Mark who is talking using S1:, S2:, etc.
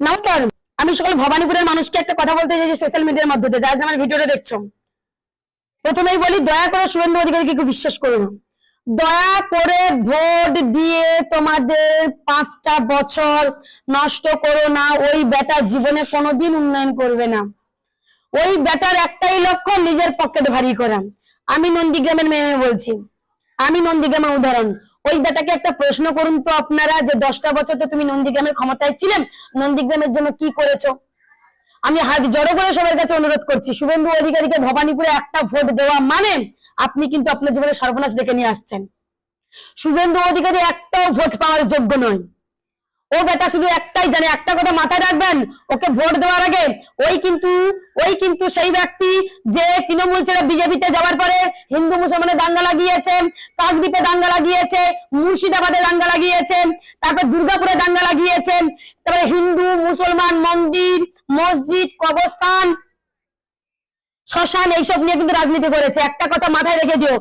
S1: নমস্কার। আমি সকল ভবানীপুরের মানুষকে একটা কথা বলতে চাই যে সোশ্যাল মিডিয়ার মাধ্যমে যারা আমার ভিডিওটা দেখছো, প্রথমেই বলি দয়া করে শুভেন্দু অধিকারীকে কেউ বিশ্বাস করো না। দয়া করে ভোট দিয়ে তোমাদের 5টা বছর নষ্ট করো না। ওই বেটা জীবনে কোনোদিন উন্নয়ন করবে না। ওই বেটার একটাই লক্ষ্য নিজের পকেট ভারী করা। আমি নন্দীগ্রামের মেয়ে বলছি, আমি নন্দীগ্রামের উদাহরণ। ওই বেটাকে একটা প্রশ্ন করুন তো আপনারা, যে 10টা বছর তো তুমি নন্দীগ্রামের ক্ষমতায় ছিলেন, নন্দীগ্রামের জন্য কি করেছো? আমি হাত জড়ো করে সবার কাছে অনুরোধ করছি, শুভেন্দু অধিকারীকে ভবানীপুরে একটা ভোট দেওয়া মানে আপনি কিন্তু আপনার জীবনে সর্বনাশ ডেকে নিয়ে আসছেন। শুভেন্দু অধিকারী একটাও ভোট পাওয়ার যোগ্য নয়। ও বেটা শুধু একটাই জানে, একটা কথা মাথায় রাখবেন, ওকে ভোট দেওয়ার আগে ওই কিন্তু সেই ব্যক্তি যে তৃণমূল ছেড়ে বিজেপিতে যাওয়ার পরে হিন্দু মুসলমানের দাঙ্গা লাগিয়েছে, কাকদ্বীপে দাঙ্গা লাগিয়েছে, মুর্শিদাবাদে দাঙ্গা লাগিয়েছে, তারপর দুর্গাপুরে দাঙ্গা লাগিয়েছে, তারপরে হিন্দু মুসলমান মন্দির মসজিদ কবরস্থান শ্মশান এইসব নিয়ে কিন্তু রাজনীতি করেছে। একটা কথা মাথায় রেখে দিও,